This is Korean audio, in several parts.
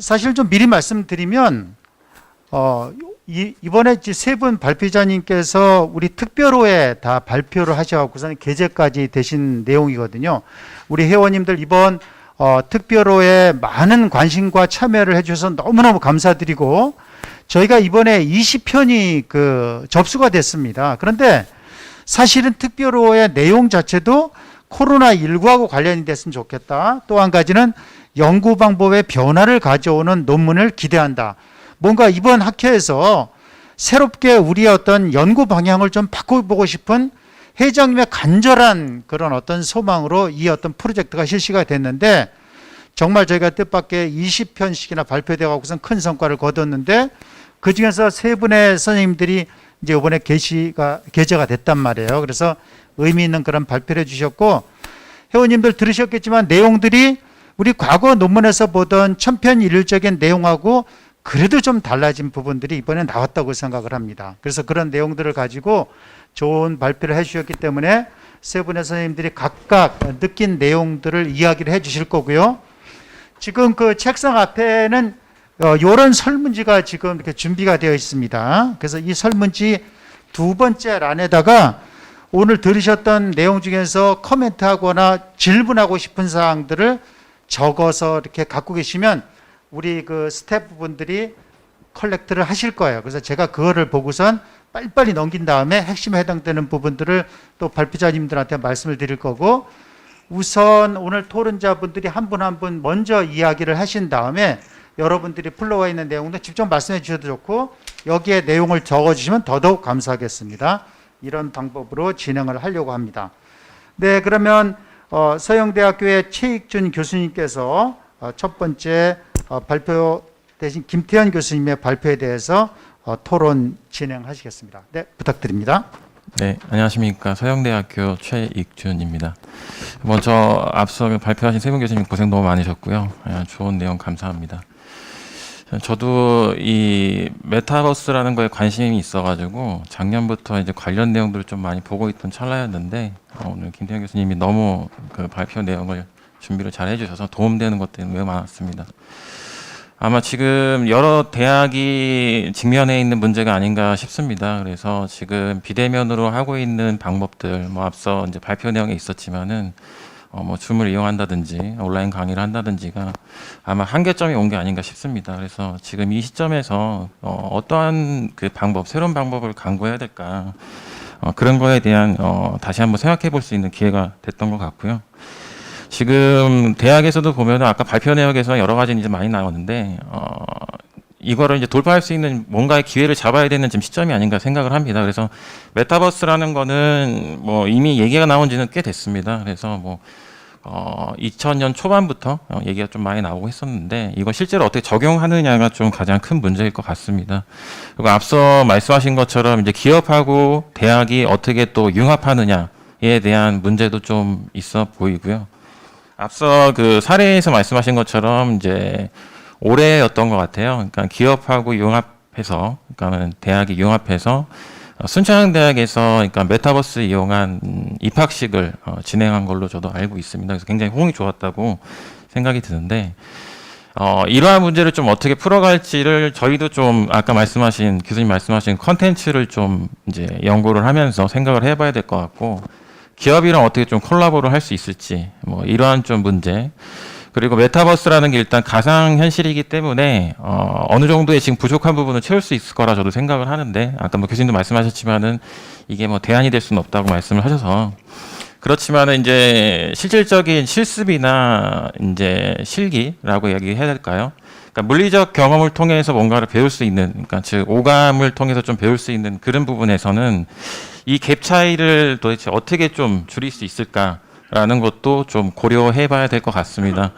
사실 좀 미리 말씀드리면 이번에 세 분 발표자님께서 우리 특별호에 다 발표를 하셔갖고서는 게재까지 되신 내용이거든요. 우리 회원님들 이번 특별호에 많은 관심과 참여를 해주셔서 너무너무 감사드리고, 저희가 이번에 20편이 접수가 됐습니다. 그런데 사실은 특별호의 내용 자체도 코로나19하고 관련이 됐으면 좋겠다. 또 한 가지는 연구 방법의 변화를 가져오는 논문을 기대한다. 뭔가 이번 학회에서 새롭게 우리의 어떤 연구 방향을 좀 바꿔보고 싶은 회장님의 간절한 그런 어떤 소망으로 이 어떤 프로젝트가 실시가 됐는데, 정말 저희가 뜻밖의 20편씩이나 발표되어 갖고선 큰 성과를 거뒀는데, 그 중에서 세 분의 선생님들이 이제 이번에 게재가 됐단 말이에요. 그래서 의미 있는 그런 발표를 해주셨고, 회원님들 들으셨겠지만 내용들이 우리 과거 논문에서 보던 천편일률적인 내용하고 그래도 좀 달라진 부분들이 이번에 나왔다고 생각을 합니다. 그래서 그런 내용들을 가지고 좋은 발표를 해주셨기 때문에 세 분의 선생님들이 각각 느낀 내용들을 이야기를 해주실 거고요. 지금 그 책상 앞에는 이런 설문지가 지금 이렇게 준비가 되어 있습니다. 그래서 이 설문지 두 번째 란에다가 오늘 들으셨던 내용 중에서 코멘트하거나 질문하고 싶은 사항들을 적어서 이렇게 갖고 계시면 우리 그 스태프분들이 컬렉트를 하실 거예요. 그래서 제가 그거를 보고선 빨리빨리 넘긴 다음에 핵심에 해당되는 부분들을 또 발표자님들한테 말씀을 드릴 거고, 우선 오늘 토론자분들이 한 분 한 분 먼저 이야기를 하신 다음에 여러분들이 플로어에 있는 내용도 직접 말씀해 주셔도 좋고, 여기에 내용을 적어주시면 더더욱 감사하겠습니다. 이런 방법으로 진행을 하려고 합니다. 네, 그러면 서영대학교의 최익준 교수님께서 첫 번째 발표 대신 김태현 교수님의 발표에 대해서 토론 진행하시겠습니다. 네, 부탁드립니다. 네, 안녕하십니까. 서영대학교 최익준입니다. 먼저 앞서 발표하신 세 분 교수님 고생 너무 많으셨고요. 좋은 내용 감사합니다. 저도 이 메타버스라는 거에 관심이 있어가지고 작년부터 이제 관련 내용들을 좀 많이 보고 있던 찰나였는데, 오늘 김태현 교수님이 너무 그 발표 내용을 준비를 잘 해주셔서 도움되는 것들이 매우 많았습니다. 아마 지금 여러 대학이 직면해 있는 문제가 아닌가 싶습니다. 그래서 지금 비대면으로 하고 있는 방법들, 앞서 이제 발표 내용에 있었지만은 줌을 이용한다든지 온라인 강의를 한다든지가 아마 한계점이 온 게 아닌가 싶습니다. 그래서 지금 이 시점에서 어떠한 그 방법, 새로운 방법을 강구해야 될까, 그런 거에 대한 다시 한번 생각해 볼 수 있는 기회가 됐던 것 같고요. 지금 대학에서도 보면 아까 발표 내역에서 여러 가지 이제 많이 나오는데, 이거를 이제 돌파할 수 있는 뭔가의 기회를 잡아야 되는 지금 시점이 아닌가 생각을 합니다. 그래서 메타버스라는 거는 이미 얘기가 나온 지는 꽤 됐습니다. 그래서 2000년 초반부터 얘기가 좀 많이 나오고 했었는데, 이거 실제로 어떻게 적용하느냐가 좀 가장 큰 문제일 것 같습니다. 그리고 앞서 말씀하신 것처럼 이제 기업하고 대학이 어떻게 또 융합하느냐에 대한 문제도 좀 있어 보이고요. 앞서 그 사례에서 말씀하신 것처럼 이제 올해였던 것 같아요. 그러니까 기업하고 융합해서, 그러니까는 대학이 융합해서 순천향대학에서 그러니까 메타버스 이용한 입학식을 진행한 걸로 저도 알고 있습니다. 그래서 굉장히 호응이 좋았다고 생각이 드는데, 이러한 문제를 좀 어떻게 풀어갈지를 저희도 좀 아까 말씀하신 교수님 말씀하신 컨텐츠를 좀 이제 연구를 하면서 생각을 해봐야 될 것 같고, 기업이랑 어떻게 좀 콜라보를 할 수 있을지, 이러한 좀 문제, 그리고 메타버스라는 게 일단 가상현실이기 때문에 어느 정도의 지금 부족한 부분을 채울 수 있을 거라 저도 생각을 하는데, 아까 교수님도 말씀하셨지만은 이게 대안이 될 수는 없다고 말씀을 하셔서, 그렇지만은 이제 실질적인 실습이나 이제 실기라고 얘기해야 될까요? 그러니까 물리적 경험을 통해서 뭔가를 배울 수 있는, 그러니까 즉 오감을 통해서 좀 배울 수 있는 그런 부분에서는 이 갭 차이를 도대체 어떻게 좀 줄일 수 있을까라는 것도 좀 고려해 봐야 될 것 같습니다.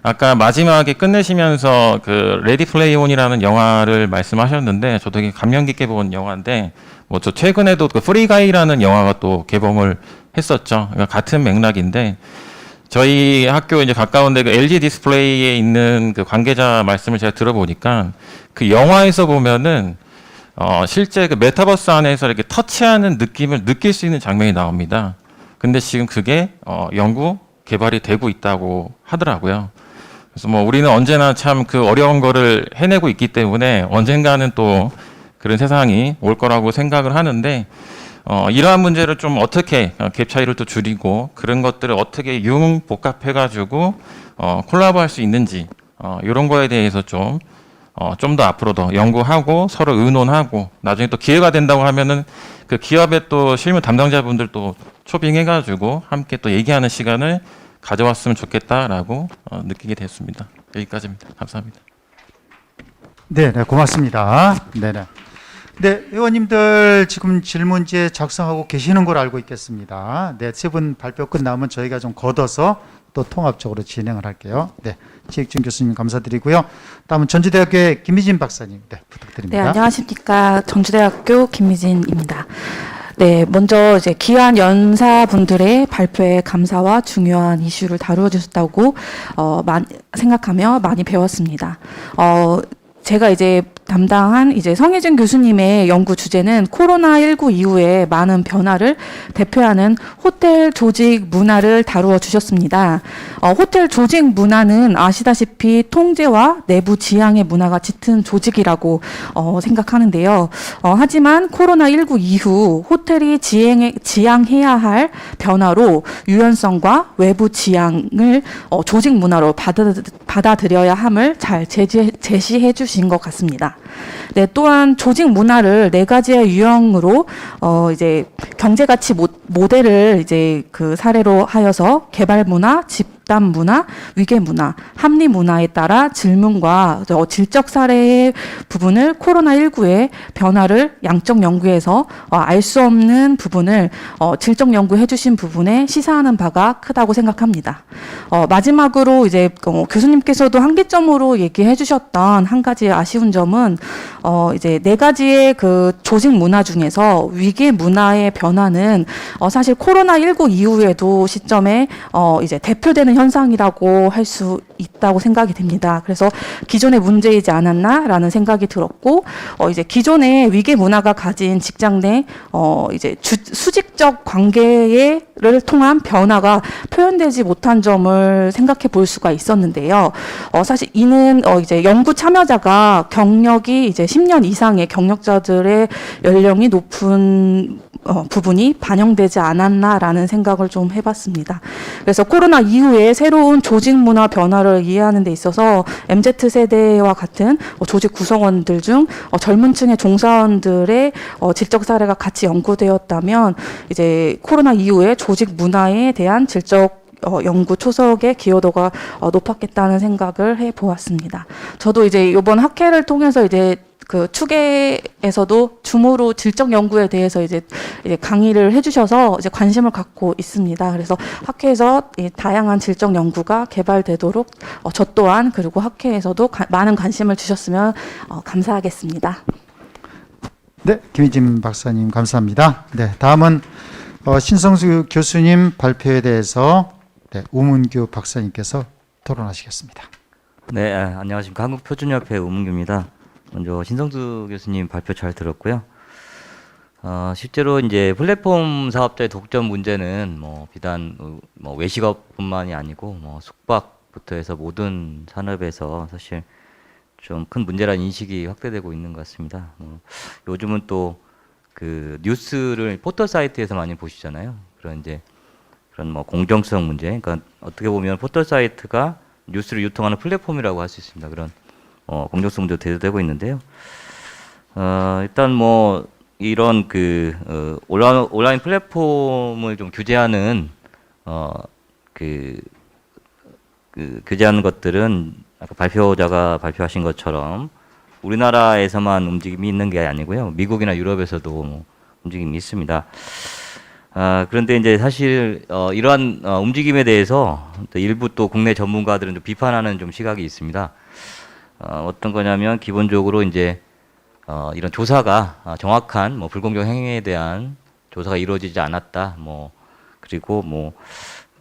아까 마지막에 끝내시면서 그 레디 플레이 온이라는 영화를 말씀하셨는데, 저도 되게 감명 깊게 본 영화인데, 저 최근에도 그 프리 가이라는 영화가 또 개봉을 했었죠. 그러니까 같은 맥락인데, 저희 학교 이제 가까운데 그 LG 디스플레이에 있는 그 관계자 말씀을 제가 들어보니까, 그 영화에서 보면은 실제 그 메타버스 안에서 이렇게 터치하는 느낌을 느낄 수 있는 장면이 나옵니다. 근데 지금 그게 연구 개발이 되고 있다고 하더라고요. 그래서 뭐 우리는 언제나 참 그 어려운 거를 해내고 있기 때문에 언젠가는 또 그런 세상이 올 거라고 생각을 하는데 이러한 문제를 좀 어떻게 갭 차이를 또 줄이고 그런 것들을 어떻게 융복합해가지고 콜라보할 수 있는지 이런 거에 대해서 좀 더 앞으로 더 연구하고 서로 의논하고 나중에 또 기회가 된다고 하면은 그 기업의 또 실무 담당자분들 또 초빙해가지고 함께 또 얘기하는 시간을 가져왔으면 좋겠다라고 느끼게 됐습니다. 여기까지입니다. 감사합니다. 네, 네, 고맙습니다. 네, 네. 네, 의원님들 지금 질문지에 작성하고 계시는 걸 알고 있겠습니다. 네, 세 분 발표 끝나면 저희가 좀 걷어서 또 통합적으로 진행을 할게요. 네, 지익준 교수님 감사드리고요. 다음은 전주대학교의 김미진 박사님, 네, 부탁드립니다. 네, 안녕하십니까. 전주대학교 김미진입니다. 네, 먼저 이제 귀한 연사분들의 발표에 감사와 중요한 이슈를 다루어 주셨다고 생각하며 많이 배웠습니다. 제가 이제 담당한 이제 성혜진 교수님의 연구 주제는 코로나19 이후에 많은 변화를 대표하는 호텔 조직 문화를 다루어 주셨습니다. 호텔 조직 문화는 아시다시피 통제와 내부 지향의 문화가 짙은 조직이라고 생각하는데요. 하지만 코로나19 이후 호텔이 지향해야 할 변화로 유연성과 외부 지향을 조직 문화로 받아들여야 함을 잘 제시해 주신 것 같습니다. 네, 또한 조직 문화를 네 가지의 유형으로 이제 경제 가치 모델을 이제 그 사례로 하여서 개발 문화, 집단 문화, 위계 문화, 합리 문화에 따라 질문과 질적 사례의 부분을 코로나19의 변화를 양적 연구에서 알 수 없는 부분을 질적 연구해 주신 부분에 시사하는 바가 크다고 생각합니다. 마지막으로 이제 교수님께서도 한계점으로 얘기해 주셨던 한 가지 아쉬운 점은 이제 네 가지의 그 조직 문화 중에서 위계 문화의 변화는 사실 코로나19 이후에도 시점에 이제 대표되는 현상이라고 할 수 있다고 생각이 됩니다. 그래서 기존의 문제이지 않았나라는 생각이 들었고, 이제 기존의 위계 문화가 가진 직장 내 이제 수직적 관계를 통한 변화가 표현되지 못한 점을 생각해 볼 수가 있었는데요. 사실 이는 이제 연구 참여자가 경력이 이제 10년 이상의 경력자들의 연령이 높은 부분이 반영되지 않았나라는 생각을 좀 해봤습니다. 그래서 코로나 이후에 새로운 조직 문화 변화를 이해하는 데 있어서 MZ세대와 같은 조직 구성원들 중 젊은 층의 종사원들의 질적 사례가 같이 연구되었다면 이제 코로나 이후에 조직 문화에 대한 질적 연구 초석의 기여도가 높았겠다는 생각을 해보았습니다. 저도 이제 이번 학회를 통해서 이제 그 추계에서도 줌으로 질적 연구에 대해서 이제 강의를 해주셔서 이제 관심을 갖고 있습니다. 그래서 학회에서 다양한 질적 연구가 개발되도록 저 또한 그리고 학회에서도 많은 관심을 주셨으면 감사하겠습니다. 네, 김희진 박사님 감사합니다. 네, 다음은 신성수 교수님 발표에 대해서 네, 우문규 박사님께서 토론하시겠습니다. 네, 안녕하십니까. 한국표준협회 우문규입니다. 먼저 신성수 교수님 발표 잘 들었고요. 실제로 이제 플랫폼 사업자의 독점 문제는 비단 외식업뿐만이 아니고 숙박부터 해서 모든 산업에서 사실 좀 큰 문제라는 인식이 확대되고 있는 것 같습니다. 요즘은 또 그 뉴스를 포털 사이트에서 많이 보시잖아요. 그런 공정성 문제. 그러니까 어떻게 보면 포털 사이트가 뉴스를 유통하는 플랫폼이라고 할 수 있습니다. 그런 공정성 문제도 대두되고 있는데요. 일단 이런 온라인 플랫폼을 좀 규제하는 규제하는 것들은 아까 발표자가 발표하신 것처럼 우리나라에서만 움직임이 있는 게 아니고요. 미국이나 유럽에서도 움직임이 있습니다. 그런데 이제 사실 이러한 움직임에 대해서 또 일부 또 국내 전문가들은 좀 비판하는 좀 시각이 있습니다. 어떤 거냐면 기본적으로 이제 이런 조사가 정확한 불공정 행위에 대한 조사가 이루어지지 않았다. 그리고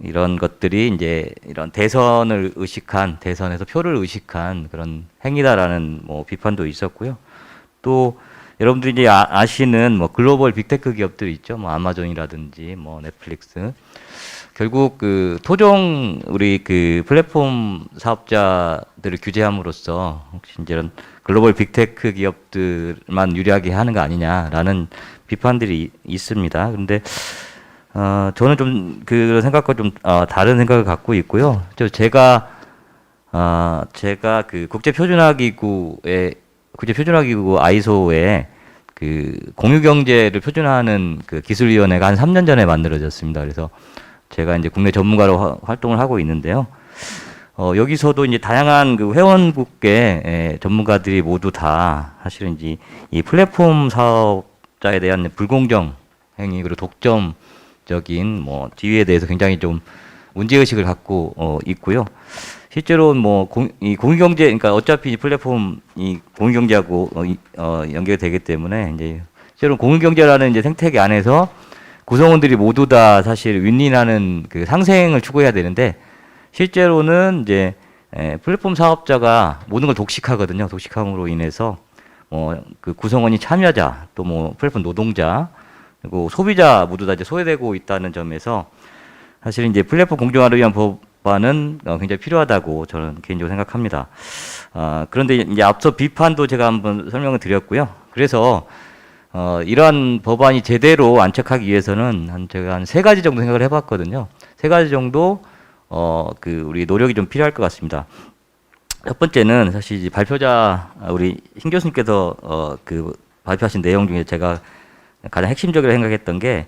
이런 것들이 이제 이런 대선을 의식한 대선에서 표를 의식한 그런 행위다라는 비판도 있었고요. 또 여러분들이 이제 아시는 뭐 글로벌 빅테크 기업들 있죠. 뭐 아마존이라든지 뭐 넷플릭스. 결국 그 토종 우리 그 플랫폼 사업자들을 규제함으로써 혹시 이제 이런 글로벌 빅테크 기업들만 유리하게 하는 거 아니냐라는 비판들이 있습니다. 그런데 저는 좀 그런 생각과 좀 다른 생각을 갖고 있고요. 제가 그 국제표준화기구 아이소에 그 공유경제를 표준화하는 그 기술위원회가 한 3년 전에 만들어졌습니다. 그래서 제가 이제 국내 전문가로 활동을 하고 있는데요. 여기서도 이제 다양한 그 회원국의 전문가들이 모두 다 사실은 이제 이 플랫폼 사업자에 대한 불공정 행위 그리고 독점적인 뭐 지위에 대해서 굉장히 좀 문제의식을 갖고 있고요. 실제로 뭐 이 공유경제, 그러니까 어차피 이 플랫폼 이 공유경제하고 연결되기 때문에 이제 실제로 공유경제라는 이제 생태계 안에서 구성원들이 모두 다 사실 윈윈하는 그 상생을 추구해야 되는데 실제로는 이제 플랫폼 사업자가 모든 걸 독식하거든요. 독식함으로 인해서 그 구성원이 참여자 또 뭐 플랫폼 노동자 그리고 소비자 모두 다 이제 소외되고 있다는 점에서 사실 이제 플랫폼 공정화를 위한 법안은 굉장히 필요하다고 저는 개인적으로 생각합니다. 그런데 이제 앞서 비판도 제가 한번 설명을 드렸고요. 그래서 이러한 법안이 제대로 안착하기 위해서는 제가 한 3가지 정도 생각을 해봤거든요. 3가지 정도 그 우리 노력이 좀 필요할 것 같습니다. 첫 번째는 사실 이제 발표자 우리 신 교수님께서 그 발표하신 내용 중에 제가 가장 핵심적으로 생각했던 게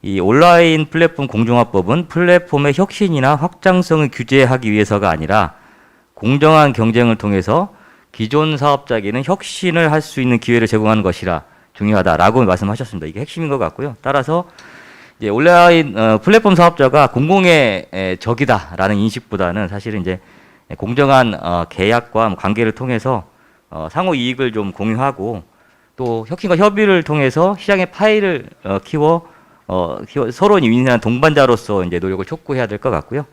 이 온라인 플랫폼 공정화법은 플랫폼의 혁신이나 확장성을 규제하기 위해서가 아니라 공정한 경쟁을 통해서 기존 사업자에게는 혁신을 할 수 있는 기회를 제공하는 것이라 중요하다라고 말씀하셨습니다. 이게 핵심인 것 같고요. 따라서 이제 온라인 플랫폼 사업자가 공공의 적이다라는 인식보다는 사실은 이제 공정한 계약과 관계를 통해서 상호 이익을 좀 공유하고 또 혁신과 협의를 통해서 시장의 파이를 키워 서로 윈윈한 동반자로서 이제 노력을 촉구해야 될 것 같고요.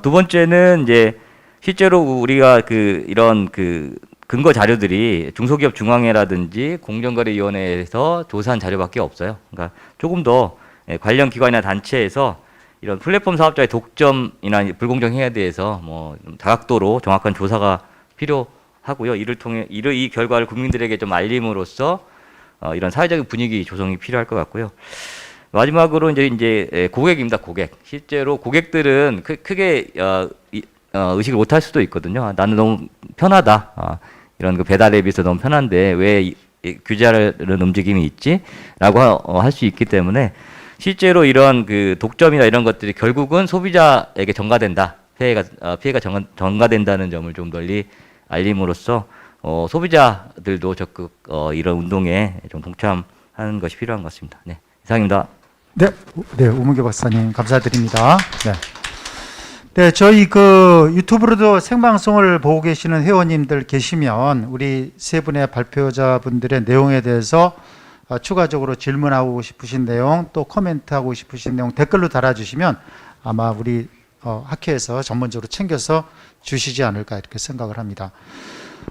두 번째는 이제 실제로 우리가 그 이런 그 근거 자료들이 중소기업 중앙회라든지 공정거래위원회에서 조사한 자료밖에 없어요. 그러니까 조금 더 관련 기관이나 단체에서 이런 플랫폼 사업자의 독점이나 불공정 행위에 대해서 뭐 다각도로 정확한 조사가 필요하고요. 이를 통해 이 결과를 국민들에게 좀 알림으로써 이런 사회적인 분위기 조성이 필요할 것 같고요. 마지막으로 이제 고객입니다. 고객. 실제로 고객들은 크게 의식을 못할 수도 있거든요. 나는 너무 편하다. 이런 그 배달 앱에서 너무 편한데 왜 규제하는 움직임이 있지?라고 할 수 있기 때문에 실제로 이런 그 독점이나 이런 것들이 결국은 소비자에게 전가된다. 피해가 전가된다는 점을 좀 널리 알림으로써 소비자들도 적극 이런 운동에 좀 동참하는 것이 필요한 것 같습니다. 네, 이상입니다. 네, 우문교 박사님 감사드립니다. 네. 네, 저희 그 유튜브로도 생방송을 보고 계시는 회원님들 계시면 우리 세 분의 발표자분들의 내용에 대해서 추가적으로 질문하고 싶으신 내용 또 코멘트하고 싶으신 내용 댓글로 달아주시면 아마 우리 학회에서 전문적으로 챙겨서 주시지 않을까 이렇게 생각을 합니다.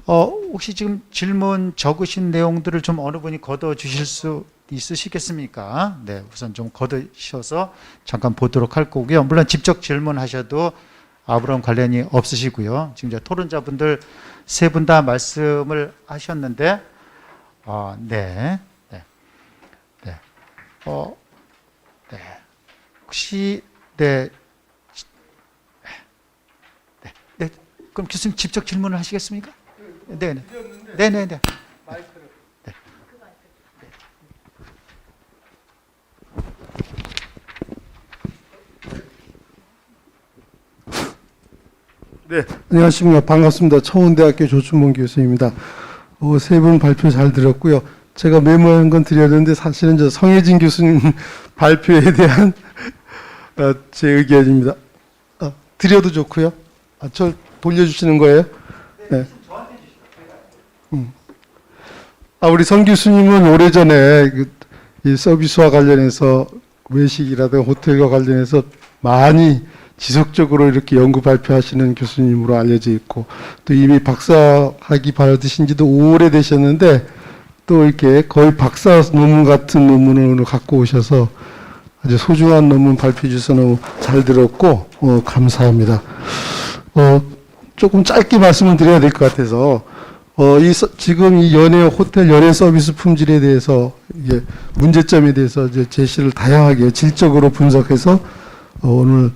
혹시 지금 질문 적으신 내용들을 좀 어느 분이 걷어 주실 수 있으시겠습니까? 네, 우선 좀 걷으셔서 잠깐 보도록 할 거고요. 물론 직접 질문하셔도 아무런 관련이 없으시고요. 지금 이제 토론자분들 세 분 다 말씀을 하셨는데, 네. 혹시 그럼 교수님 직접 질문을 하시겠습니까? 네네. 네, 안녕하십니까. 반갑습니다. 청운대학교 조춘봉 교수입니다. 세 분 발표 잘 들었고요. 제가 메모한 건 드렸는데 사실은 저 성혜진 교수님 발표에 대한 제 의견입니다. 드려도 좋고요. 저 돌려주시는 거예요? 네. 우리 성 교수님은 오래전에 이 서비스와 관련해서 외식이라든가 호텔과 관련해서 많이 지속적으로 이렇게 연구 발표하시는 교수님으로 알려져 있고 또 이미 박사학위 받으신 지도 오래되셨는데 또 이렇게 거의 박사 논문 같은 논문을 갖고 오셔서 아주 소중한 논문 발표해 주셔서 너무 잘 들었고 감사합니다. 조금 짧게 말씀을 드려야 될 것 같아서 지금 이 호텔 연예 서비스 품질에 대해서 이게 문제점에 대해서 이제 제시를 다양하게 질적으로 분석해서 오늘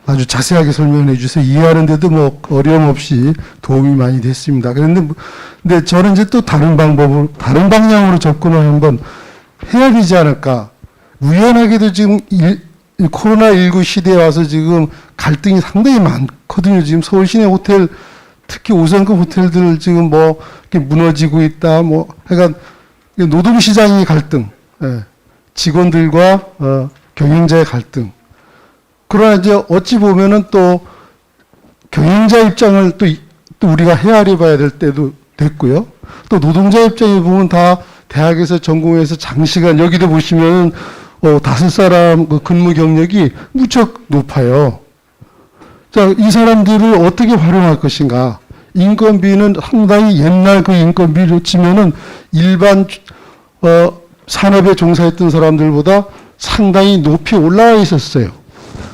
아주 자세하게 설명해 주세요. 이해하는데도 뭐 어려움 없이 도움이 많이 됐습니다. 근데 저는 이제 또 다른 방향으로 접근을 한번 해야 되지 않을까. 우연하게도 지금 코로나19 시대에 와서 지금 갈등이 상당히 많거든요. 지금 서울 시내 호텔, 특히 5성급 호텔들 지금 뭐 이렇게 무너지고 있다. 뭐 하여간 노동시장의 갈등, 직원들과 경영자의 갈등. 그러나 이제 어찌 보면은 또 경영자 입장을 또 우리가 헤아려 봐야 될 때도 됐고요. 또 노동자 입장에 보면 다 대학에서 전공해서 장시간, 여기도 보시면은 5사람 그 근무 경력이 무척 높아요. 자, 이 사람들을 어떻게 활용할 것인가? 인건비는 상당히 옛날 그 인건비로 치면은 일반 산업에 종사했던 사람들보다 상당히 높이 올라와 있었어요.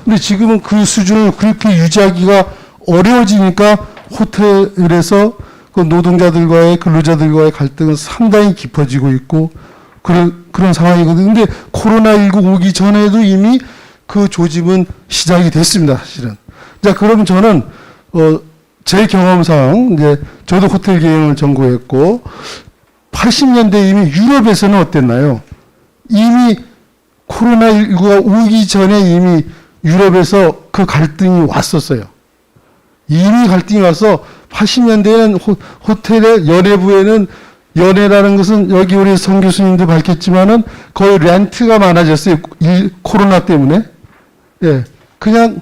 근데 지금은 그 수준을 그렇게 유지하기가 어려워지니까 호텔에서 그 노동자들과의 근로자들과의 갈등은 상당히 깊어지고 있고 그런 상황이거든요. 근데 코로나19 오기 전에도 이미 그 조짐은 시작이 됐습니다, 사실은. 자, 그럼 저는 제 경험상 이제 저도 호텔 경영을 전공했고 80년대 이미 유럽에서는 어땠나요? 이미 코로나19가 오기 전에 이미 유럽에서 그 갈등이 왔었어요. 이미 갈등이 와서 80년대에는 호텔의 연예부에는 연예라는 것은 여기 우리 성 교수님도 밝혔지만은 거의 렌트가 많아졌어요. 코로나 때문에. 예. 그냥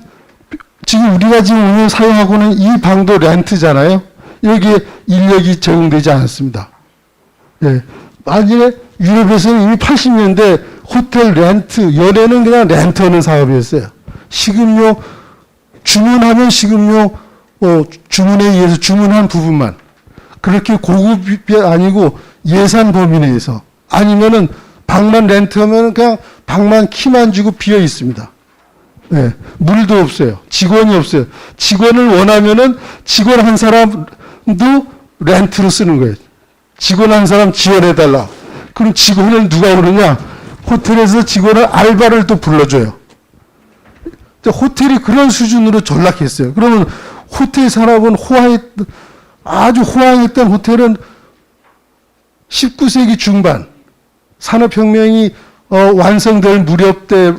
지금 우리가 지금 오늘 사용하고는 이 방도 렌트잖아요. 여기에 인력이 적용되지 않았습니다. 예. 만약에 유럽에서는 이미 80년대 호텔 렌트, 연예는 그냥 렌트하는 사업이었어요. 식음료, 주문하면 식음료, 주문에 의해서 주문한 부분만. 그렇게 고급이 아니고 예산 범위 내에서. 아니면은 방만 렌트하면 그냥 방만 키만 주고 비어 있습니다. 네, 물도 없어요. 직원이 없어요. 직원을 원하면은 직원 한 사람도 렌트로 쓰는 거예요. 직원 한 사람 지원해달라. 그럼 직원을 누가 부르냐? 호텔에서 직원을 알바를 또 불러줘요. 호텔이 그런 수준으로 전락했어요. 그러면 호텔 산업은 아주 호황했던 호텔은 19세기 중반 산업혁명이 완성될 무렵 때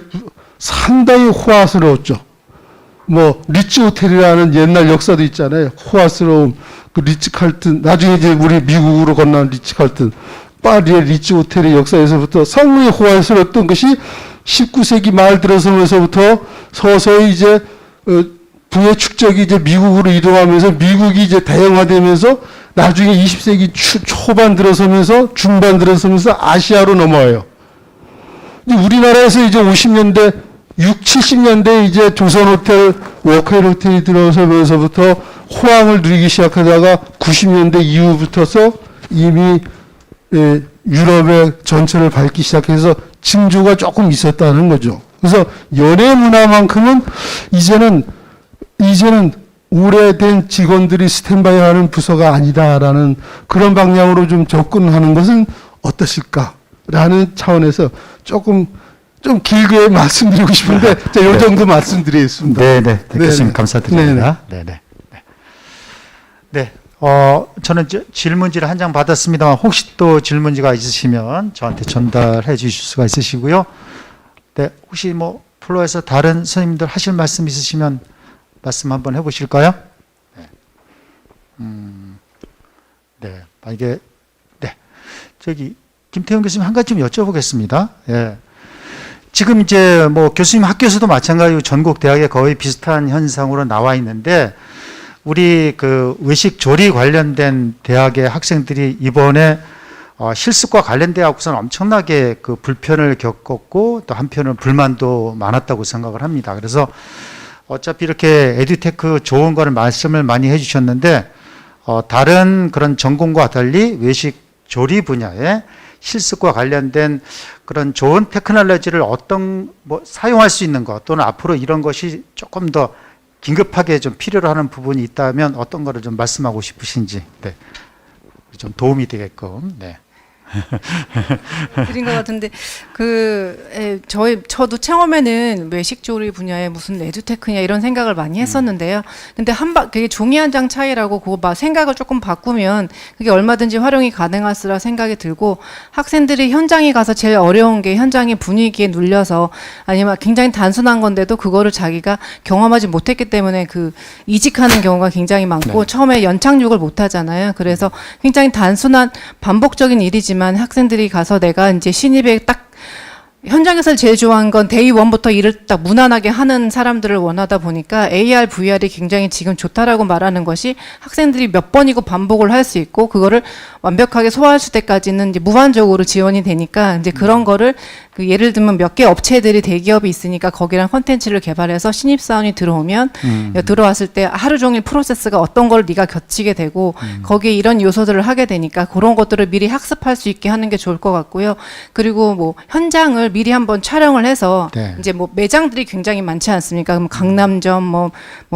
상당히 호화스러웠죠. 뭐 리츠 호텔이라는 옛날 역사도 있잖아요. 호화스러움. 그 리츠 칼튼, 나중에 이제 우리 미국으로 건너온 리츠 칼튼, 파리의 리츠 호텔의 역사에서부터 상당히 호화스러웠던 것이 19세기 말 들어서면서부터 서서히 이제 부의 축적이 이제 미국으로 이동하면서 미국이 이제 대형화되면서 나중에 20세기 초반 들어서면서 중반 들어서면서 아시아로 넘어와요. 우리나라에서 이제 50년대, 70년대 이제 조선호텔, 워크힐 호텔이 들어서면서부터 호황을 누리기 시작하다가 90년대 이후부터서 이미 유럽의 전체를 밟기 시작해서 징조가 조금 있었다는 거죠. 그래서 연예 문화만큼은 이제는 오래된 직원들이 스탠바이 하는 부서가 아니다라는 그런 방향으로 좀 접근하는 것은 어떠실까라는 차원에서 좀 길게 말씀드리고 싶은데 제가 이 정도 말씀드리겠습니다. 네, 교수님 감사드립니다. 네. 저는 질문지를 한 장 받았습니다만 혹시 또 질문지가 있으시면 저한테 전달해 주실 수가 있으시고요. 네, 혹시 뭐 플로에서 다른 선생님들 하실 말씀 있으시면 말씀 한번 해보실까요? 네, 만약에 저기 김태형 교수님 한 가지 좀 여쭤보겠습니다. 예. 지금 이제 뭐 교수님 학교에서도 마찬가지로 전국 대학에 거의 비슷한 현상으로 나와 있는데 우리 그 외식 조리 관련된 대학의 학생들이 이번에 실습과 관련돼 갖고서는 엄청나게 그 불편을 겪었고 또 한편은 불만도 많았다고 생각을 합니다. 그래서 어차피 이렇게 에듀테크 좋은 거를 말씀을 많이 해주셨는데 다른 그런 전공과 달리 외식 조리 분야에 실습과 관련된 그런 좋은 테크놀로지를 어떤 사용할 수 있는 것 또는 앞으로 이런 것이 조금 더 긴급하게 좀 필요로 하는 부분이 있다면 어떤 거를 좀 말씀하고 싶으신지 네. 좀 도움이 되게끔 네. 드린 것 같은데 저도 처음에는 외식조리 분야에 무슨 에듀테크냐 이런 생각을 많이 했었는데요. 근데 그게 종이 한 장 차이라고 그거 생각을 조금 바꾸면 그게 얼마든지 활용이 가능하리라 생각이 들고, 학생들이 현장에 가서 제일 어려운 게 현장의 분위기에 눌려서 아니면 굉장히 단순한 건데도 그거를 자기가 경험하지 못했기 때문에 이직하는 경우가 굉장히 많고 네. 처음에 연착륙을 못 하잖아요. 그래서 굉장히 단순한 반복적인 일이지만 학생들이 가서 내가 이제 신입에 딱 현장에서 제일 좋아하는 건 데이 원부터 일을 딱 무난하게 하는 사람들을 원하다 보니까 AR, VR이 굉장히 지금 좋다라고 말하는 것이 학생들이 몇 번이고 반복을 할 수 있고 그거를 완벽하게 소화할 때까지는 이제 무한적으로 지원이 되니까 이제 그런 거를 예를 들면 몇 개 업체들이 대기업이 있으니까 거기랑 컨텐츠를 개발해서 신입사원이 들어오면 들어왔을 때 하루 종일 프로세스가 어떤 걸 네가 겹치게 되고 거기에 이런 요소들을 하게 되니까 그런 것들을 미리 학습할 수 있게 하는 게 좋을 것 같고요. 그리고 현장을 미리 한번 촬영을 해서 네. 이제 매장들이 굉장히 많지 않습니까? 그럼 강남점,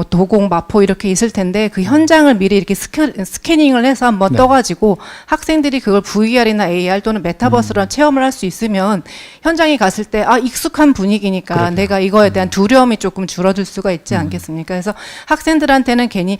도곡, 마포 이렇게 있을 텐데 그 현장을 미리 이렇게 스캐닝을 해서 한번 네. 떠가지고 학생들이 그걸 VR이나 AR 또는 메타버스로 체험을 할 수 있으면 현장에 갔을 때 익숙한 분위기니까 그러게요. 내가 이거에 대한 두려움이 조금 줄어들 수가 있지 않겠습니까? 그래서 학생들한테는 괜히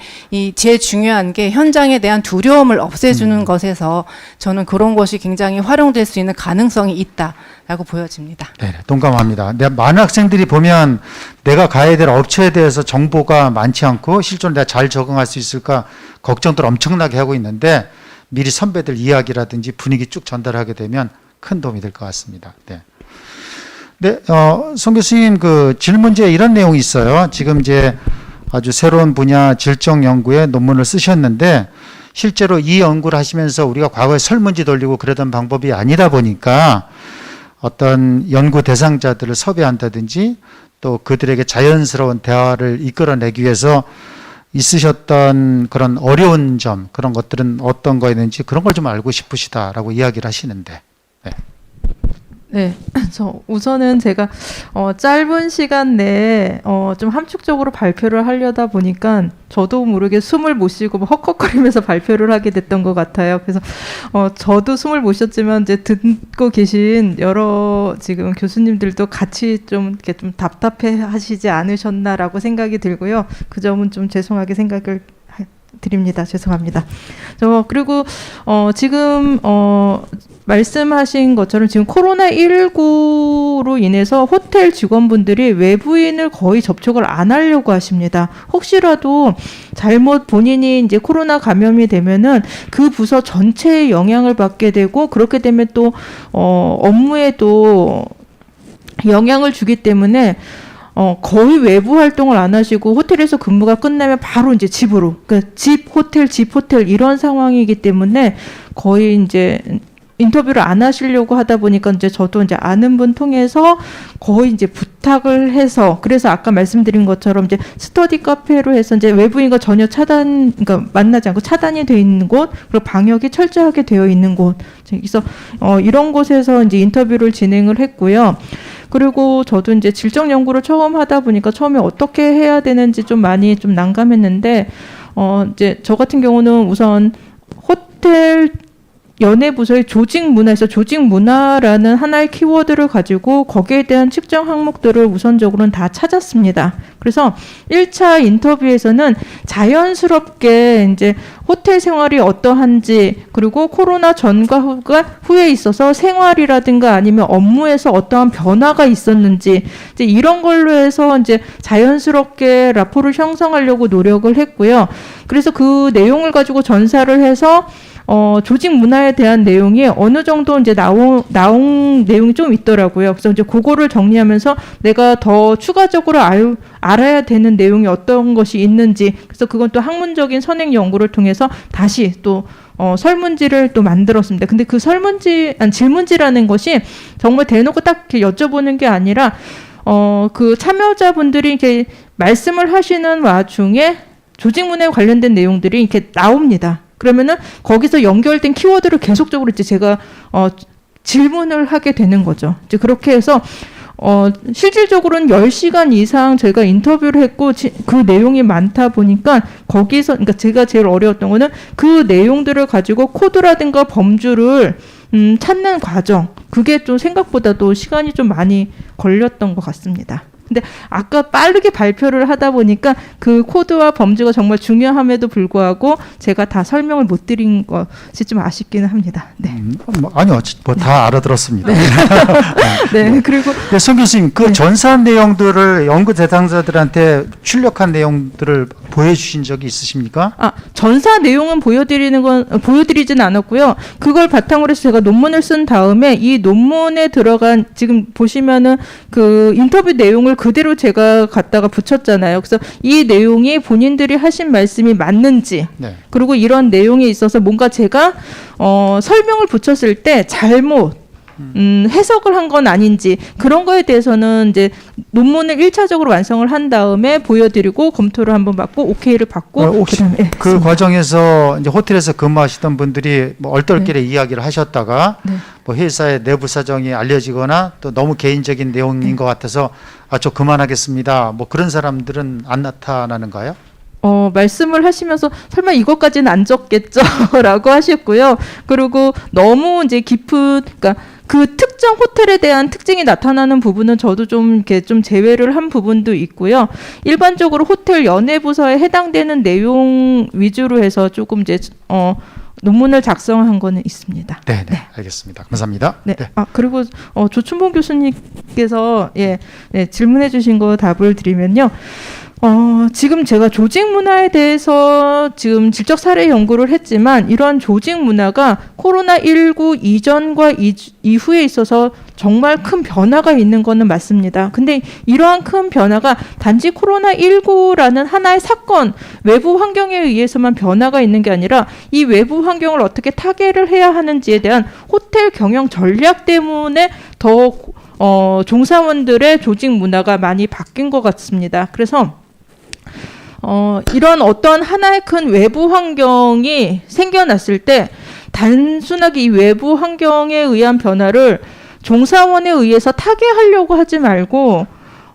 제일 중요한 게 현장에 대한 두려움을 없애주는 것에서 저는 그런 것이 굉장히 활용될 수 있는 가능성이 있다라고 보여집니다. 네, 동감합니다. 많은 학생들이 보면 내가 가야 될 업체에 대해서 정보가 많지 않고 실제로 내가 잘 적응할 수 있을까 걱정들 엄청나게 하고 있는데 미리 선배들 이야기라든지 분위기 쭉 전달하게 되면 큰 도움이 될 것 같습니다. 네. 네, 송 교수님 질문지에 이런 내용이 있어요. 지금 이제 아주 새로운 분야 질적 연구에 논문을 쓰셨는데 실제로 이 연구를 하시면서 우리가 과거에 설문지 돌리고 그러던 방법이 아니다 보니까 어떤 연구 대상자들을 섭외한다든지 또 그들에게 자연스러운 대화를 이끌어내기 위해서 있으셨던 그런 어려운 점, 그런 것들은 어떤 거였는지 그런 걸 좀 알고 싶으시다라고 이야기를 하시는데. 네. 네, 우선은 제가 짧은 시간 내에 좀 함축적으로 발표를 하려다 보니까 저도 모르게 숨을 못 쉬고 헉헉거리면서 발표를 하게 됐던 것 같아요. 그래서 저도 숨을 못 쉬었지만 이제 듣고 계신 여러 지금 교수님들도 같이 좀 이렇게 좀 답답해하시지 않으셨나라고 생각이 들고요. 그 점은 좀 죄송하게 생각을 드립니다. 죄송합니다. 그리고 지금 말씀하신 것처럼 지금 코로나19로 인해서 호텔 직원분들이 외부인을 거의 접촉을 안 하려고 하십니다. 혹시라도 잘못 본인이 이제 코로나 감염이 되면은 그 부서 전체에 영향을 받게 되고 그렇게 되면 또 업무에도 영향을 주기 때문에 거의 외부 활동을 안 하시고 호텔에서 근무가 끝나면 바로 이제 집으로, 그러니까 집 호텔 이런 상황이기 때문에 거의 이제 인터뷰를 안 하시려고 하다 보니까 이제 저도 이제 아는 분 통해서 거의 이제 부탁을 해서, 그래서 아까 말씀드린 것처럼 이제 스터디 카페로 해서 이제 외부인과 전혀 그러니까 만나지 않고 차단이 되어 있는 곳, 그리고 방역이 철저하게 되어 있는 곳, 그래서 이런 곳에서 이제 인터뷰를 진행을 했고요. 그리고 저도 이제 질적 연구를 처음 하다 보니까 처음에 어떻게 해야 되는지 좀 많이 좀 난감했는데, 이제 저 같은 경우는 우선 호텔 연예부서의 조직 문화에서 조직 문화라는 하나의 키워드를 가지고 거기에 대한 측정 항목들을 우선적으로는 다 찾았습니다. 그래서 1차 인터뷰에서는 자연스럽게 이제 호텔 생활이 어떠한지, 그리고 코로나 전과 후에 있어서 생활이라든가 아니면 업무에서 어떠한 변화가 있었는지, 이제 이런 걸로 해서 이제 자연스럽게 라포를 형성하려고 노력을 했고요. 그래서 그 내용을 가지고 전사를 해서 조직 문화에 대한 내용이 어느 정도 이제 나온 내용이 좀 있더라고요. 그래서 이제 그거를 정리하면서 내가 더 추가적으로 알아야 되는 내용이 어떤 것이 있는지, 그래서 그건 또 학문적인 선행 연구를 통해서 다시 또 설문지를 또 만들었습니다. 근데 그 질문지라는 것이 정말 대놓고 딱 이렇게 여쭤보는 게 아니라 그 참여자분들이 이렇게 말씀을 하시는 와중에 조직 문화에 관련된 내용들이 이렇게 나옵니다. 그러면은 거기서 연결된 키워드를 계속적으로 이제 제가 질문을 하게 되는 거죠. 이제 그렇게 해서 실질적으로는 10시간 이상 제가 인터뷰를 했고 그 내용이 많다 보니까 거기서 그러니까 제가 제일 어려웠던 거는 그 내용들을 가지고 코드라든가 범주를 찾는 과정. 그게 좀 생각보다도 시간이 좀 많이 걸렸던 것 같습니다. 근데 아까 빠르게 발표를 하다 보니까 그 코드와 범주가 정말 중요함에도 불구하고 제가 다 설명을 못 드린 것이 좀 아쉽기는 합니다. 네. 아니요, 뭐 다 알아들었습니다. 네. 그리고 네, 송 교수님, 그 전산 내용들을 연구 대상자들한테 출력한 내용들을 보여주신 적이 있으십니까? 전사 내용은 보여드리진 않았고요. 그걸 바탕으로 해서 제가 논문을 쓴 다음에 이 논문에 들어간 지금 보시면은 그 인터뷰 내용을 그대로 제가 갖다가 붙였잖아요. 그래서 이 내용이 본인들이 하신 말씀이 맞는지, 네. 그리고 이런 내용에 있어서 뭔가 제가 설명을 붙였을 때 잘못 해석을 한 건 아닌지 그런 거에 대해서는 이제 논문을 1차적으로 완성을 한 다음에 보여드리고 검토를 한번 받고 오케이를 받고 혹시 그다음에 그 과정에서 이제 호텔에서 근무하시던 분들이 뭐 얼떨결에 이야기를 하셨다가 네. 뭐 회사의 내부 사정이 알려지거나 또 너무 개인적인 내용인 것 같아서 저 그만하겠습니다. 뭐 그런 사람들은 안 나타나는가요? 말씀을 하시면서 설마 이것까지는 안 적겠죠라고 하셨고요. 그리고 너무 이제 그러니까 그 특정 호텔에 대한 특징이 나타나는 부분은 저도 좀 이렇게 좀 제외를 한 부분도 있고요. 일반적으로 호텔 연예 부서에 해당되는 내용 위주로 해서 조금 이제 논문을 작성한 거는 있습니다. 네, 알겠습니다. 감사합니다. 네. 그리고 조춘봉 교수님께서 질문해 주신 거 답을 드리면요. 지금 제가 조직 문화에 대해서 지금 질적 사례 연구를 했지만 이러한 조직 문화가 코로나19 이전과 이후에 있어서 정말 큰 변화가 있는 거는 맞습니다. 근데 이러한 큰 변화가 단지 코로나19라는 하나의 사건, 외부 환경에 의해서만 변화가 있는 게 아니라 이 외부 환경을 어떻게 타개를 해야 하는지에 대한 호텔 경영 전략 때문에 더 종사원들의 조직 문화가 많이 바뀐 것 같습니다. 그래서 이런 어떤 하나의 큰 외부 환경이 생겨났을 때 단순하게 이 외부 환경에 의한 변화를 종사원에 의해서 타개하려고 하지 말고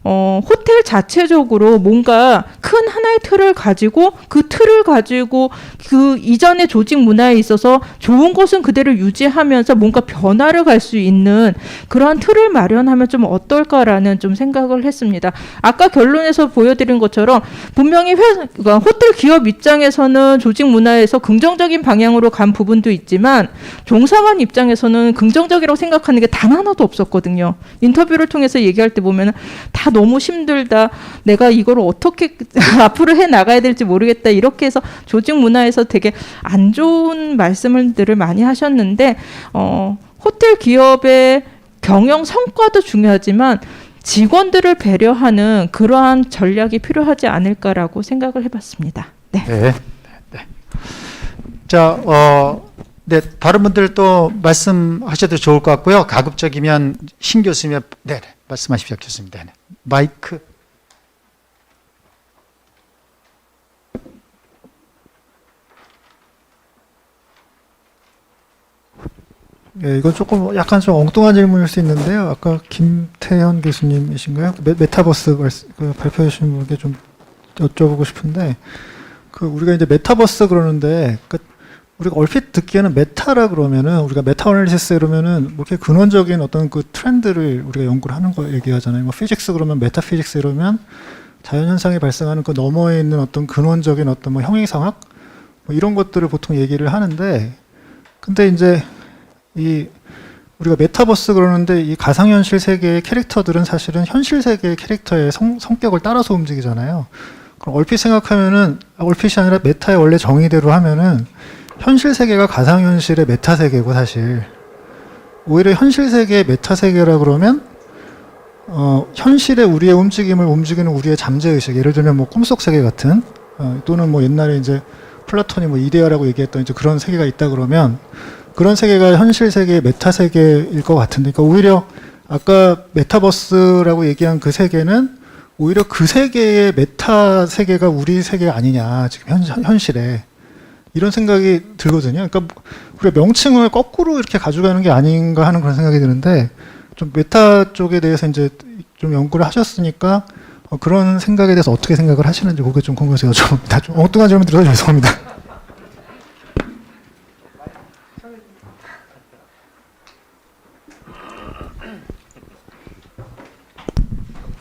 호텔 자체적으로 뭔가 큰 하나의 틀을 가지고 그 틀을 가지고 그 이전의 조직 문화에 있어서 좋은 것은 그대로 유지하면서 뭔가 변화를 갈 수 있는 그러한 틀을 마련하면 좀 어떨까라는 좀 생각을 했습니다. 아까 결론에서 보여드린 것처럼 분명히 그러니까 호텔 기업 입장에서는 조직 문화에서 긍정적인 방향으로 간 부분도 있지만 종사원 입장에서는 긍정적이라고 생각하는 게 단 하나도 없었거든요. 인터뷰를 통해서 얘기할 때 보면 다 너무 힘들다. 내가 이걸 어떻게 앞으로 해 나가야 될지 모르겠다. 이렇게 해서 조직 문화에서 되게 안 좋은 말씀들을 많이 하셨는데 호텔 기업의 경영 성과도 중요하지만 직원들을 배려하는 그러한 전략이 필요하지 않을까라고 생각을 해봤습니다. 네. 자, 다른 분들 또 말씀하셔도 좋을 것 같고요. 가급적이면 신 교수님, 말씀하십시오, 교수님. 네. 마이크. 예, 이건 조금 약간 좀 엉뚱한 질문일 수 있는데요. 아까 김태현 교수님이신가요? 메타버스 발표해 주신 분께 좀 여쭤보고 싶은데, 우리가 이제 메타버스 그러는데, 우리가 얼핏 듣기에는 메타라 그러면은, 우리가 메타 어널리시스 이러면은, 뭐 이렇게 근원적인 어떤 그 트렌드를 우리가 연구를 하는 거 얘기하잖아요. 뭐 피직스 그러면 메타피직스 이러면, 자연현상이 발생하는 그 너머에 있는 어떤 근원적인 어떤 뭐 형이상학? 뭐 이런 것들을 보통 얘기를 하는데, 근데 이제, 우리가 메타버스 그러는데 이 가상현실 세계의 캐릭터들은 사실은 현실 세계의 캐릭터의 성격을 따라서 움직이잖아요. 그럼 얼핏 생각하면은, 얼핏이 아니라 메타의 원래 정의대로 하면은 현실 세계가 가상현실의 메타 세계고 사실 오히려 현실 세계의 메타 세계라 그러면 현실의 우리의 움직임을 움직이는 우리의 잠재의식, 예를 들면 뭐 꿈속 세계 같은 또는 뭐 옛날에 이제 플라톤이 뭐 이데아라고 얘기했던 이제 그런 세계가 있다 그러면 그런 세계가 현실 세계의 메타 세계일 것 같은데, 그러니까 오히려 아까 메타버스라고 얘기한 그 세계는 오히려 그 세계의 메타 세계가 우리 세계 아니냐, 지금 현실에. 이런 생각이 들거든요. 그러니까 우리가 명칭을 거꾸로 이렇게 가져가는 게 아닌가 하는 그런 생각이 드는데 좀 메타 쪽에 대해서 이제 좀 연구를 하셨으니까 그런 생각에 대해서 어떻게 생각을 하시는지 그게 좀 궁금해서 여쭤봅니다. 좀 엉뚱한 질문 드려서 죄송합니다.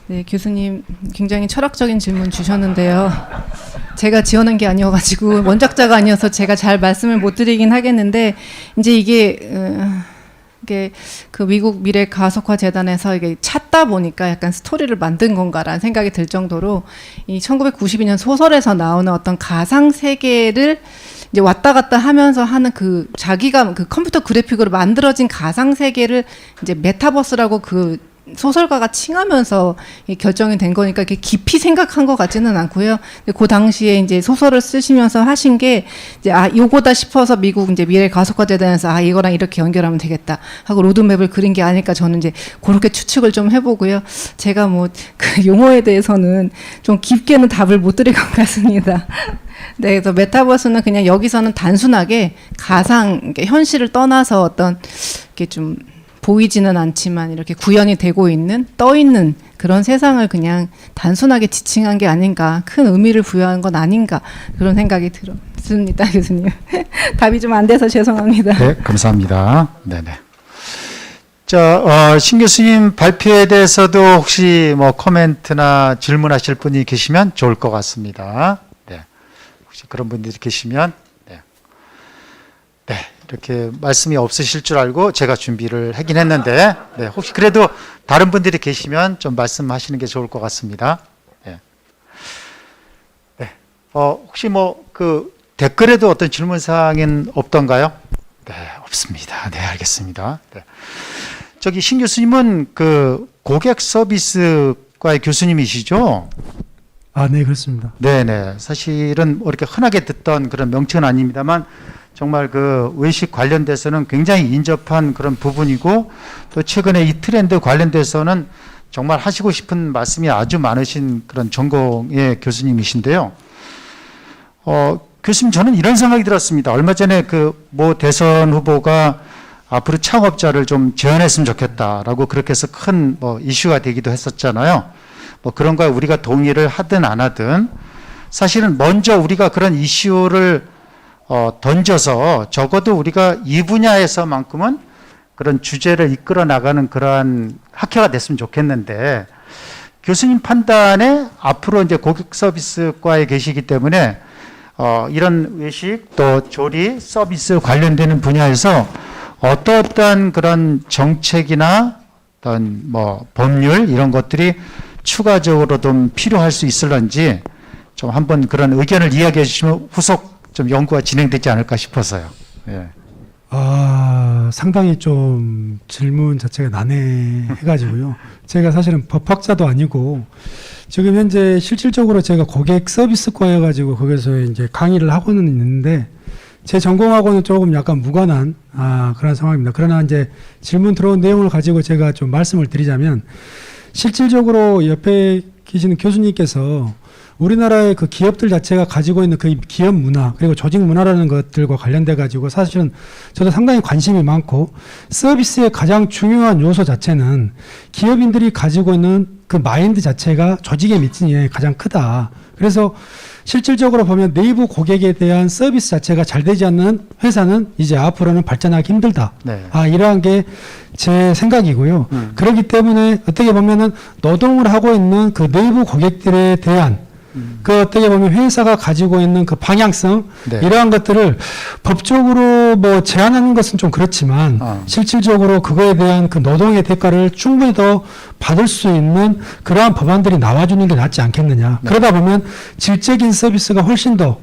네, 교수님 굉장히 철학적인 질문 주셨는데요. 제가 지어낸 게 아니어가지고 원작자가 아니어서 제가 잘 말씀을 못 드리긴 하겠는데 이제 이게 그 미국 미래 가속화 재단에서 이게 찾다 보니까 약간 스토리를 만든 건가라는 생각이 들 정도로 이 1992년 소설에서 나오는 어떤 가상 세계를 이제 왔다 갔다 하면서 하는 그 자기가 그 컴퓨터 그래픽으로 만들어진 가상 세계를 이제 메타버스라고 그 소설가가 칭하면서 결정이 된 거니까 이렇게 깊이 생각한 것 같지는 않고요. 근데 그 당시에 이제 소설을 쓰시면서 하신 게 이제 요거다 싶어서 미국 이제 미래 가속화 재단에서 이거랑 이렇게 연결하면 되겠다 하고 로드맵을 그린 게 아닐까 저는 이제 그렇게 추측을 좀 해보고요. 제가 뭐 그 용어에 대해서는 좀 깊게는 답을 못 드릴 것 같습니다. 네, 그래서 메타버스는 그냥 여기서는 단순하게 가상 현실을 떠나서 어떤 이렇게 좀 보이지는 않지만 이렇게 구현이 되고 있는 떠 있는 그런 세상을 그냥 단순하게 지칭한 게 아닌가, 큰 의미를 부여한 건 아닌가 그런 생각이 들었습니다, 교수님. 답이 좀 안 돼서 죄송합니다. 네, 감사합니다. 네네. 자, 신 교수님 발표에 대해서도 혹시 뭐 코멘트나 질문하실 분이 계시면 좋을 것 같습니다. 네, 혹시 그런 분들이 계시면 네, 이렇게 말씀이 없으실 줄 알고 제가 준비를 하긴 했는데, 네, 혹시 그래도 다른 분들이 계시면 좀 말씀하시는 게 좋을 것 같습니다. 네. 네. 혹시 뭐 그 댓글에도 어떤 질문 사항은 없던가요? 네, 없습니다. 네, 알겠습니다. 네. 저기 신 교수님은 그 고객 서비스과의 교수님이시죠? 아, 네, 그렇습니다. 네네. 사실은 뭐 이렇게 흔하게 듣던 그런 명칭은 아닙니다만 정말 그 외식 관련돼서는 굉장히 인접한 그런 부분이고 또 최근에 이 트렌드 관련돼서는 정말 하시고 싶은 말씀이 아주 많으신 그런 전공의 교수님이신데요. 교수님, 저는 이런 생각이 들었습니다. 얼마 전에 그 모 대선 후보가 앞으로 창업자를 좀 제한했으면 좋겠다라고 그렇게 해서 큰 뭐 이슈가 되기도 했었잖아요. 뭐 그런 거에 우리가 동의를 하든 안 하든 사실은 먼저 우리가 그런 이슈를 던져서 적어도 우리가 이 분야에서만큼은 그런 주제를 이끌어 나가는 그러한 학회가 됐으면 좋겠는데 교수님 판단에 앞으로 이제 고객 서비스과에 계시기 때문에 이런 외식 또 조리 서비스 관련되는 분야에서 어떠한 그런 정책이나 어떤 뭐 법률 이런 것들이 추가적으로 좀 필요할 수 있을런지 좀 한번 그런 의견을 이야기해 주시면 후속 좀 연구가 진행되지 않을까 싶어서요. 예. 상당히 좀 질문 자체가 난해해가지고요. 제가 사실은 법학자도 아니고 지금 현재 실질적으로 제가 고객 서비스과여가지고 거기서 이제 강의를 하고는 있는데 제 전공하고는 조금 약간 무관한 그런 상황입니다. 그러나 이제 질문 들어온 내용을 가지고 제가 좀 말씀을 드리자면 실질적으로 옆에 계시는 교수님께서 우리나라의 그 기업들 자체가 가지고 있는 그 기업 문화 그리고 조직 문화라는 것들과 관련돼 가지고 사실은 저도 상당히 관심이 많고 서비스의 가장 중요한 요소 자체는 기업인들이 가지고 있는 그 마인드 자체가 조직에 미친 영향이 가장 크다. 그래서 실질적으로 보면 내부 고객에 대한 서비스 자체가 잘 되지 않는 회사는 이제 앞으로는 발전하기 힘들다. 네. 이러한 게 제 생각이고요. 그렇기 때문에 어떻게 보면은 노동을 하고 있는 그 내부 고객들에 대한 그 어떻게 보면 회사가 가지고 있는 그 방향성 네. 이러한 것들을 법적으로 뭐 제한하는 것은 좀 그렇지만 실질적으로 그거에 대한 그 노동의 대가를 충분히 더 받을 수 있는 그러한 법안들이 나와주는 게 낫지 않겠느냐. 네. 그러다 보면 질적인 서비스가 훨씬 더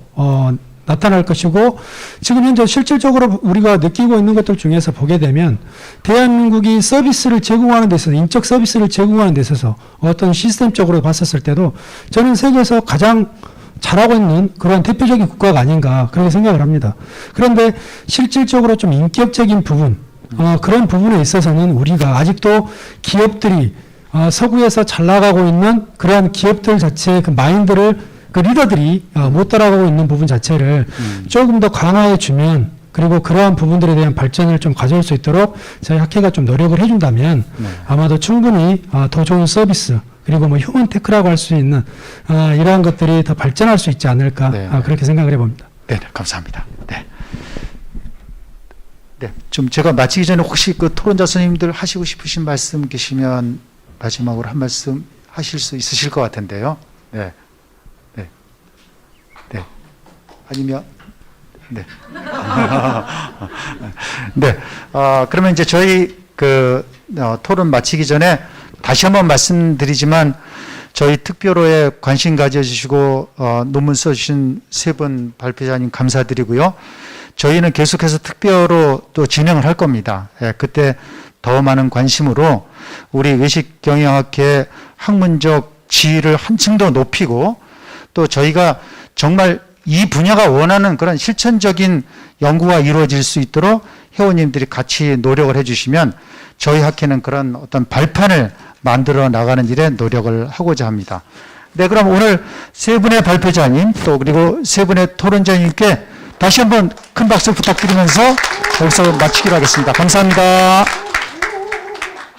나타날 것이고 지금 현재 실질적으로 우리가 느끼고 있는 것들 중에서 보게 되면 대한민국이 서비스를 제공하는 데 있어서 인적 서비스를 제공하는 데 있어서 어떤 시스템적으로 봤었을 때도 저는 세계에서 가장 잘하고 있는 그런 대표적인 국가가 아닌가 그렇게 생각을 합니다. 그런데 실질적으로 좀 인격적인 부분 그런 부분에 있어서는 우리가 아직도 기업들이 서구에서 잘 나가고 있는 그러한 기업들 자체의 그 마인드를 그 리더들이 못 따라가고 있는 부분 자체를 조금 더 강화해 주면, 그리고 그러한 부분들에 대한 발전을 좀 가져올 수 있도록 저희 학회가 좀 노력을 해준다면 아마도 충분히 더 좋은 서비스, 그리고 뭐 휴먼 테크라고 할 수 있는 이러한 것들이 더 발전할 수 있지 않을까, 네. 그렇게 생각을 해봅니다. 네, 감사합니다. 네. 네, 좀 제가 마치기 전에 혹시 그 토론자 선생님들 하시고 싶으신 말씀 계시면 마지막으로 한 말씀 하실 수 있으실 것 같은데요. 네, 네, 네. 아니면 네, 네. 그러면 이제 저희 그 토론 마치기 전에 다시 한번 말씀드리지만 저희 특별호에 관심 가져주시고 논문 써주신 세 분 발표자님 감사드리고요. 저희는 계속해서 특별호 또 진행을 할 겁니다. 예, 그때 더 많은 관심으로 우리 외식경영학회의 학문적 지위를 한층 더 높이고 또 저희가 정말 이 분야가 원하는 그런 실천적인 연구가 이루어질 수 있도록 회원님들이 같이 노력을 해주시면 저희 학회는 그런 어떤 발판을 만들어 나가는 일에 노력을 하고자 합니다. 네, 그럼 오늘 세 분의 발표자님 또 그리고 세 분의 토론자님께 다시 한번 큰 박수 부탁드리면서 여기서 마치기로 하겠습니다. 감사합니다.